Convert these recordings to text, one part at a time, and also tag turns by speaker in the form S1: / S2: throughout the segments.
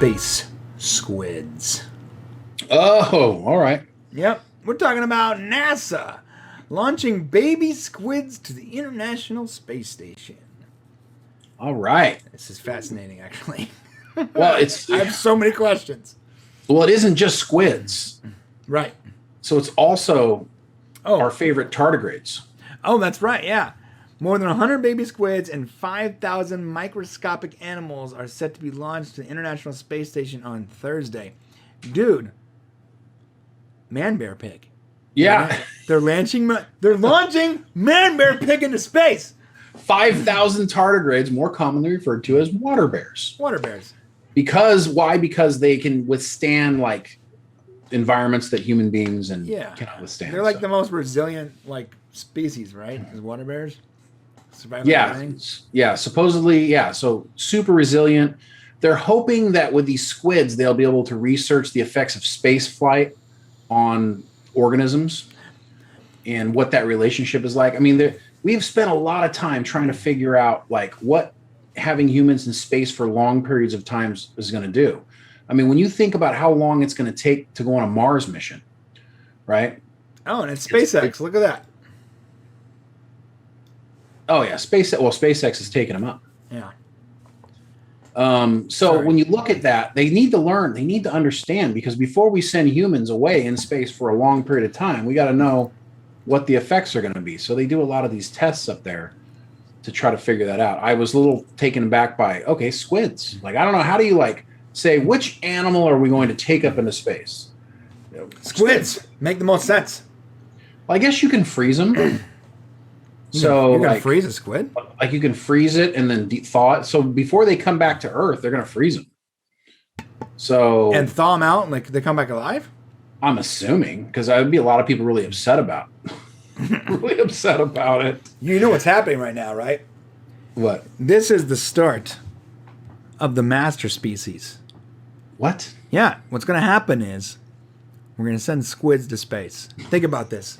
S1: space squids.
S2: Oh, all right.
S1: Yep, we're talking about NASA launching baby squids to the International Space Station.
S2: All right.
S1: This is fascinating, actually.
S2: Well,
S1: I have so many questions.
S2: Well, it isn't just squids.
S1: Right.
S2: So it's also our favorite tardigrades.
S1: Oh, that's right, yeah. More than 100 baby squids and 5,000 microscopic animals are set to be launched to the International Space Station on Thursday. Dude, man bear pig.
S2: Yeah.
S1: They're launching man bear pig into space.
S2: 5,000 tardigrades, more commonly referred to as water bears.
S1: Water bears.
S2: Why? Because they can withstand like environments that human beings cannot withstand.
S1: They're like the most resilient species, right? As water bears.
S2: Yeah. Supposedly, yeah. So super resilient. They're hoping that with these squids, they'll be able to research the effects of space flight on organisms and what that relationship is like. I mean, we've spent a lot of time trying to figure out what having humans in space for long periods of time is going to do. I mean, when you think about how long it's going to take to go on a Mars mission, right?
S1: Oh, and it's SpaceX. Look at that.
S2: Oh yeah, SpaceX is taking them up.
S1: Yeah.
S2: When you look at that, they need to learn, they need to understand, because before we send humans away in space for a long period of time, we got to know what the effects are going to be. So they do a lot of these tests up there to try to figure that out. I was a little taken aback by, squids. I don't know, how do you say which animal are we going to take up into space?
S1: Squids make the most sense.
S2: Well, I guess you can freeze them.
S1: So you're gonna freeze a squid?
S2: You can freeze it and then thaw it. So before they come back to Earth, they're gonna freeze them. So
S1: and thaw them out, and they come back alive.
S2: I'm assuming, because I'd be a lot of people really upset about it.
S1: You know what's happening right now, right?
S2: What?
S1: This is the start of the master species.
S2: What?
S1: Yeah. What's gonna happen is we're gonna send squids to space. Think about this.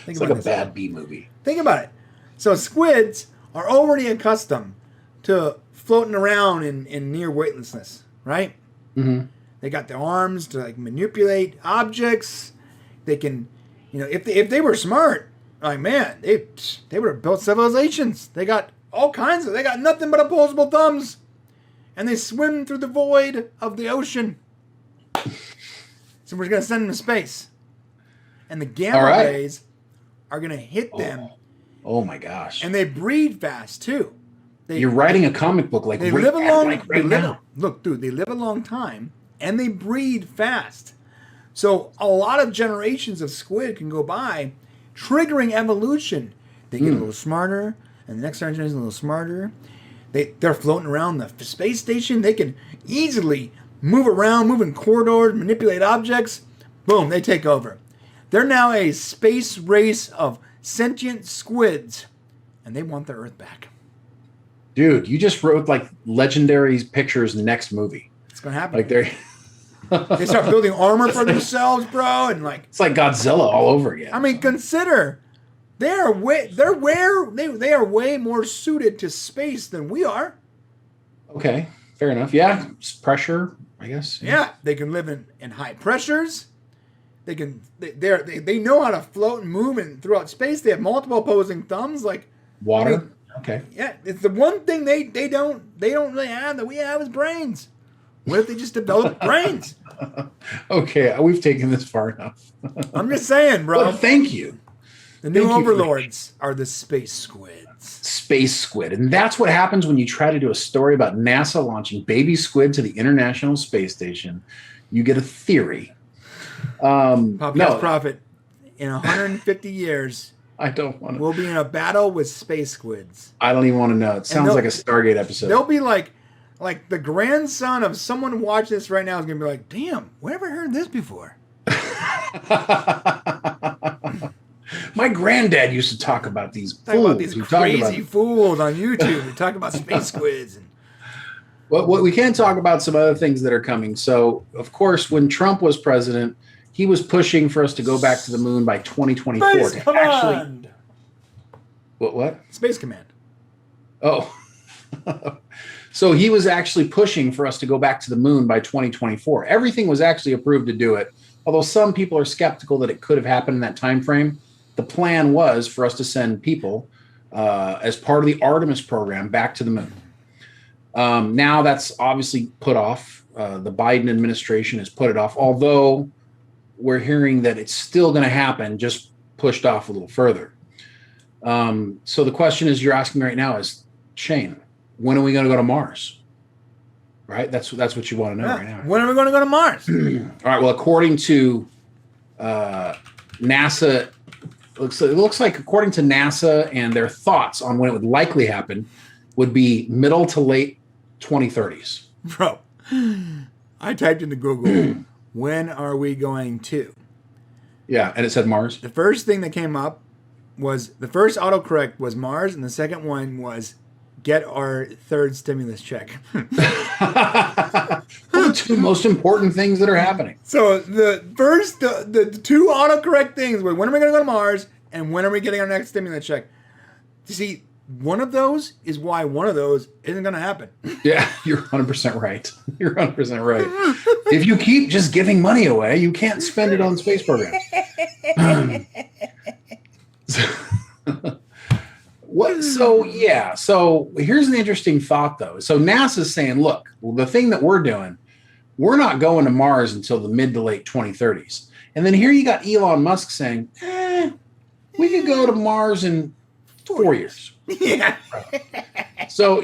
S2: It's like a bad B movie.
S1: Think about it. So squids are already accustomed to floating around in near weightlessness, right?
S2: Mm-hmm.
S1: They got their arms to manipulate objects. They can, if they were smart, they would have built civilizations. They got they got nothing but opposable thumbs, and they swim through the void of the ocean. So we're gonna send them to space, and the gamma rays are going to hit them.
S2: Oh my gosh.
S1: And they breed fast too.
S2: You're writing a comic book
S1: they live a long now. Look, dude, they live a long time and they breed fast. So a lot of generations of squid can go by, triggering evolution. They get a little smarter, and the next generation is a little smarter. They're floating around the space station. They can easily move around, move in corridors, manipulate objects. Boom, they take over. They're now a space race of sentient squids, and they want their Earth back.
S2: Dude, you just wrote legendary pictures next movie.
S1: It's gonna happen. They start building armor for themselves, bro, and
S2: it's like Godzilla all over again.
S1: I mean, consider they are way more suited to space than we are.
S2: Okay, fair enough. Yeah, pressure, I guess.
S1: Yeah, they can live in high pressures. They know how to float and move throughout space. They have multiple opposing thumbs,
S2: water. Okay.
S1: Yeah, it's the one thing they don't really have that we have is brains. What if they just develop brains?
S2: Okay, we've taken this far enough.
S1: I'm just saying, bro.
S2: Well, thank you.
S1: The new overlords are the space squids.
S2: Space squid, and that's what happens when you try to do a story about NASA launching baby squid to the International Space Station. You get a theory.
S1: Popcast Prophet, in 150 years,
S2: I don't want to.
S1: We'll be in a battle with space squids.
S2: I don't even want to know. It sounds like a Stargate episode.
S1: They'll be like the grandson of someone watching this right now is going to be like, damn, we never heard this before.
S2: My granddad used to talk about these
S1: crazy fools on YouTube who talk about space squids.
S2: Well, we can talk about some other things that are coming. So, of course, when Trump was president, he was pushing for us to go back to the moon by 2024.
S1: Space Command.
S2: What?
S1: Space Command.
S2: Oh. So he was actually pushing for us to go back to the moon by 2024. Everything was actually approved to do it. Although some people are skeptical that it could have happened in that time frame, the plan was for us to send people as part of the Artemis program back to the moon. Now that's obviously put off. The Biden administration has put it off, although we're hearing that it's still going to happen, just pushed off a little further. So the question is, you're asking right now is, Shane, when are we going to go to Mars? Right? That's what you want to know right now.
S1: When are we going to go to Mars?
S2: All right. Well, according to NASA, it looks like according to NASA and their thoughts on when it would likely happen would be middle to late 2030s.
S1: Bro, I typed into Google, when are we going to?
S2: Yeah, and it said Mars.
S1: The first thing that came up was, the first autocorrect was Mars, and the second one was get our third stimulus check.
S2: The two most important things that are happening.
S1: So the first, the two autocorrect things were, when are we going to go to Mars, and when are we getting our next stimulus check? You see, one of those is why one of those isn't going to happen.
S2: Yeah, you're 100% right. You're 100% right. If you keep just giving money away, you can't spend it on space programs. So here's an interesting thought, though. So NASA's saying, look, the thing that we're doing, we're not going to Mars until the mid to late 2030s. And then here you got Elon Musk saying, we could go to Mars in 4 years.
S1: Yeah.
S2: So,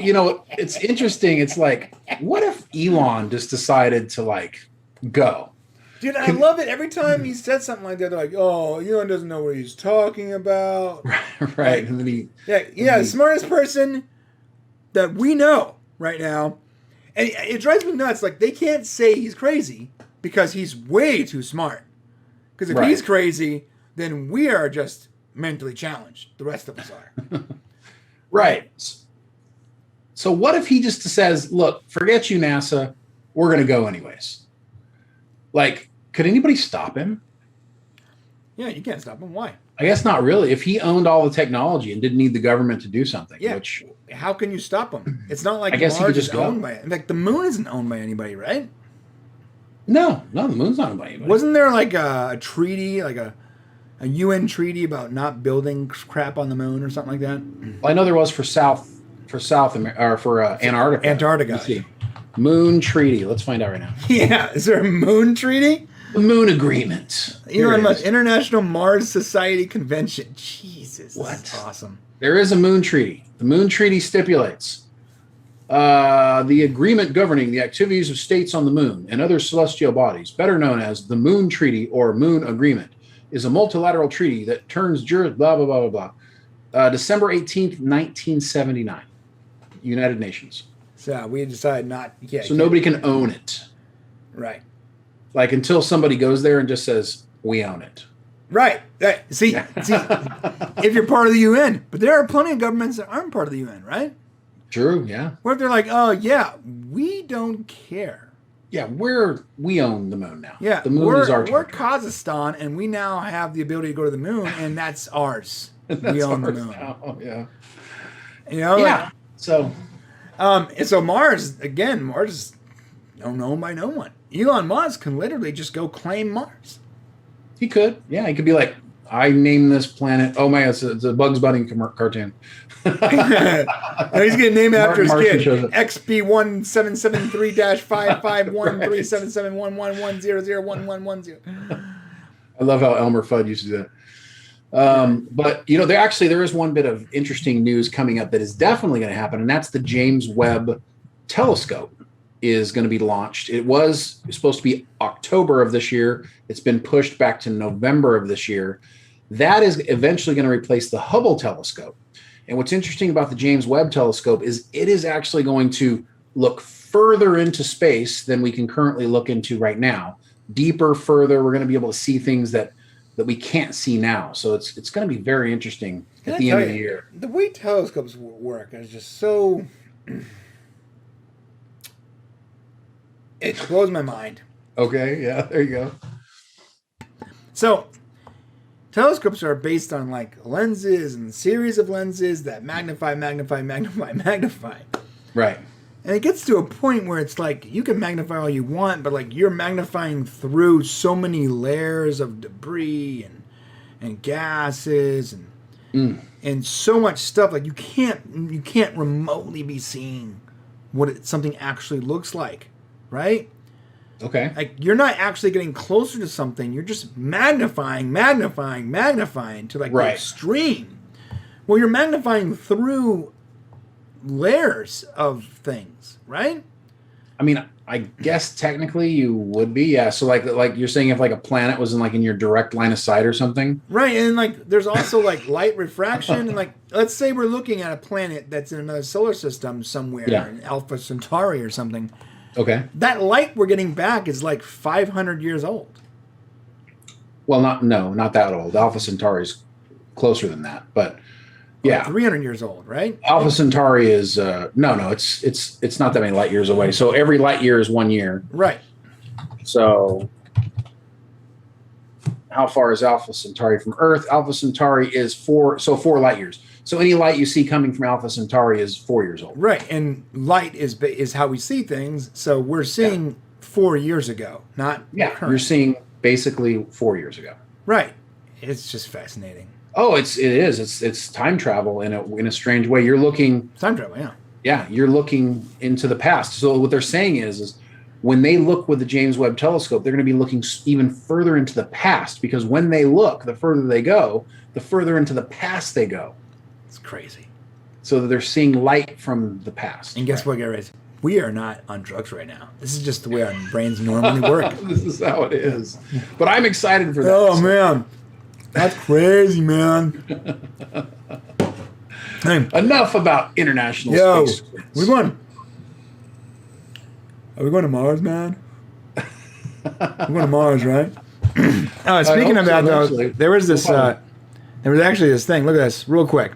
S2: it's interesting. It's like, what if Elon just decided to go?
S1: Dude, I love it. Every time he said something like that, they're like, oh, Elon doesn't know what he's talking about.
S2: Right. And then
S1: the smartest person that we know right now. And it drives me nuts. Like, they can't say he's crazy because he's way too smart. Because if he's crazy, then we are just mentally challenged. The rest of us are.
S2: Right. So what if he just says, look, forget you, NASA. We're going to go anyways. Could anybody stop him?
S1: Yeah, you can't stop him. Why?
S2: I guess not really. If he owned all the technology and didn't need the government to do something.
S1: Yeah.
S2: Which,
S1: how can you stop him? It's not like
S2: I guess
S1: Mars
S2: he could just
S1: is owned by it. In fact, the moon isn't owned by anybody, right?
S2: No, the moon's not owned by anybody.
S1: Wasn't there a treaty, a UN treaty about not building crap on the moon or something like that?
S2: Well, I know there was for Antarctica.
S1: Antarctica.
S2: Let's see. Moon treaty. Let's find out right now.
S1: Yeah, is there a moon treaty?
S2: The Moon Agreement.
S1: International Mars Society Convention. Jesus,
S2: what?
S1: That's awesome.
S2: There is a moon treaty. The moon treaty stipulates the agreement governing the activities of states on the moon and other celestial bodies, better known as the Moon Treaty or Moon Agreement, is a multilateral treaty that turns blah, blah, blah, blah, blah. December 18th, 1979. United Nations.
S1: So we decided not. Yeah.
S2: So nobody can own it.
S1: Right.
S2: Until somebody goes there and just says, we own it.
S1: Right. See, if you're part of the UN. But there are plenty of governments that aren't part of the UN, right?
S2: True, yeah.
S1: What if they're like, oh, yeah, we don't care.
S2: Yeah, we own the moon now.
S1: Yeah,
S2: the moon is our
S1: We're
S2: territory.
S1: Kazakhstan, and we now have the ability to go to the moon, and that's ours. We own the moon.
S2: Now. Yeah.
S1: Yeah.
S2: So
S1: Mars, again, Mars is owned by no one. Elon Musk can literally just go claim Mars.
S2: He could. Yeah, he could be like, I named this planet. Oh my, it's a Bugs Bunny cartoon.
S1: He's getting named after his
S2: Martian
S1: kid. XP1773-551377111001110.
S2: I love how Elmer Fudd used to do that. But there is one bit of interesting news coming up that is definitely going to happen, and that's the James Webb Telescope is going to be launched. It was supposed to be October of this year. It's been pushed back to November of this year. That is eventually going to replace the Hubble telescope. And what's interesting about the James Webb Telescope is it is actually going to look further into space than we can currently look into right now. Deeper, further. We're going to be able to see things that we can't see now. So it's going to be very interesting at the end of the year.
S1: The way telescopes work is just so... It blows my mind.
S2: Okay, yeah, there you go.
S1: So, telescopes are based on lenses and series of lenses that magnify.
S2: Right.
S1: And it gets to a point where it's like you can magnify all you want, but like you're magnifying through so many layers of debris and gases and so much stuff. Like you can't remotely be seeing what something actually looks like, right?
S2: Okay.
S1: Like you're not actually getting closer to something. You're just magnifying to like the extreme. Well, you're magnifying through layers of things, right?
S2: I mean, I guess technically you would be, yeah. So like you're saying if like a planet was in your direct line of sight or something,
S1: right? And like there's also like light refraction, and like let's say we're looking at a planet that's in another solar system somewhere, in Alpha Centauri or something.
S2: Okay.
S1: That light we're getting back is like 500 years old.
S2: Well, not that old. Alpha Centauri is closer than that, but. Yeah,
S1: like 300 years old, right?
S2: Alpha Centauri is it's not that many light years away. So every light year is 1 year.
S1: Right.
S2: So how far is Alpha Centauri from Earth? Alpha Centauri is 4 light years. So any light you see coming from Alpha Centauri is 4 years old.
S1: Right, and light is how we see things. So we're seeing 4 years ago, not current.
S2: You're seeing basically 4 years ago.
S1: Right. It's just fascinating.
S2: Oh, it is. It's time travel in a strange way. You're looking
S1: time travel, yeah.
S2: Yeah, you're looking into the past. So what they're saying is when they look with the James Webb Telescope, they're going to be looking even further into the past because when they look, the further they go, the further into the past they go.
S1: It's crazy.
S2: So they're seeing light from the past.
S1: And guess what, guys? We are not on drugs right now. This is just the way our brains normally work.
S2: This is how it is. But I'm excited for that.
S1: Oh, man. That's crazy, man. Hey.
S2: Enough about international space.
S1: Are we going to Mars, man? We're going to Mars, right? Speaking of that, though, there was this. There was actually this thing. Look at this, real quick.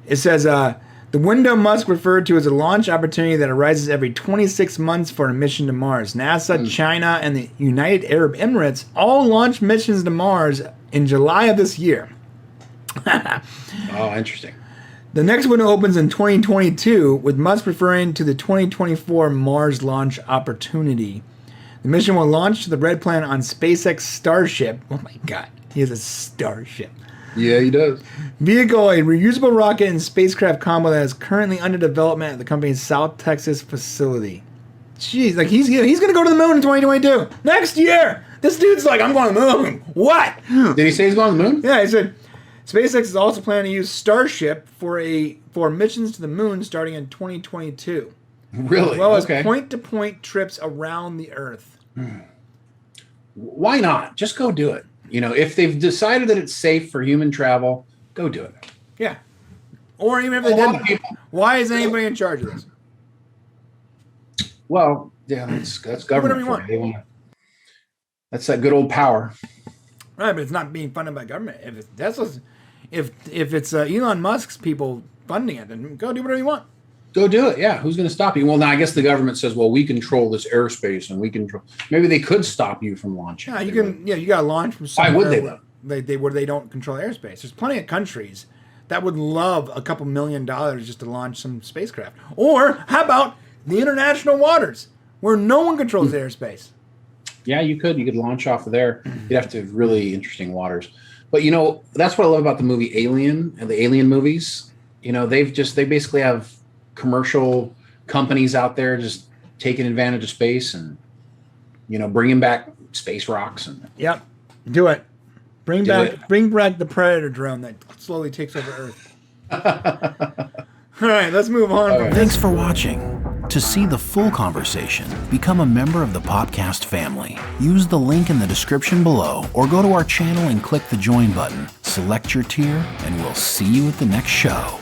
S1: It says the window Musk referred to as a launch opportunity that arises every 26 months for a mission to Mars. NASA, China, and the United Arab Emirates all launched missions to Mars in July of this year.
S2: Oh, interesting.
S1: The next window opens in 2022, with Musk referring to the 2024 Mars launch opportunity. The mission will launch to the Red Planet on SpaceX Starship. Oh my God, he has a Starship.
S2: Yeah, he does.
S1: Vehicle, a reusable rocket and spacecraft combo that is currently under development at the company's South Texas facility. Jeez, like he's gonna go to the moon in 2022 next year. This dude's like, I'm going to the moon. What?
S2: Did he say he's going to the moon?
S1: Yeah, he said SpaceX is also planning to use Starship for missions to the moon starting in 2022.
S2: Really?
S1: As well as point-to-point trips around the Earth.
S2: Why not? Just go do it. You know, if they've decided that it's safe for human travel, go do it.
S1: Yeah. Or even if they didn't, why is anybody in charge of this?
S2: Well, yeah, that's government.
S1: Whatever you want.
S2: That's that good old power.
S1: Right, but it's not being funded by government. If it's Elon Musk's people funding it, then go do whatever you want.
S2: Go do it. Yeah, who's going to stop you? Well, now I guess the government says, well, we control this airspace, and we control. Maybe they could stop you from launching.
S1: Yeah, you can. Yeah, you got to launch from somewhere.
S2: Why would they though?
S1: Where they don't control airspace. There's plenty of countries that would love a couple $1 million just to launch some spacecraft. Or how about the international waters where no one controls airspace?
S2: Yeah, you could. You could launch off of there. You'd have to have really interesting waters. But, you know, that's what I love about the movie Alien and the Alien movies. You know, they basically have commercial companies out there just taking advantage of space and, you know, bringing back space rocks. And
S1: Yep. Do it. Bring back the Predator drone that slowly takes over Earth. All right, let's move on.
S3: Thanks for watching. To see the full conversation, become a member of the Popcast family. Use the link in the description below or go to our channel and click the join button. Select your tier and we'll see you at the next show.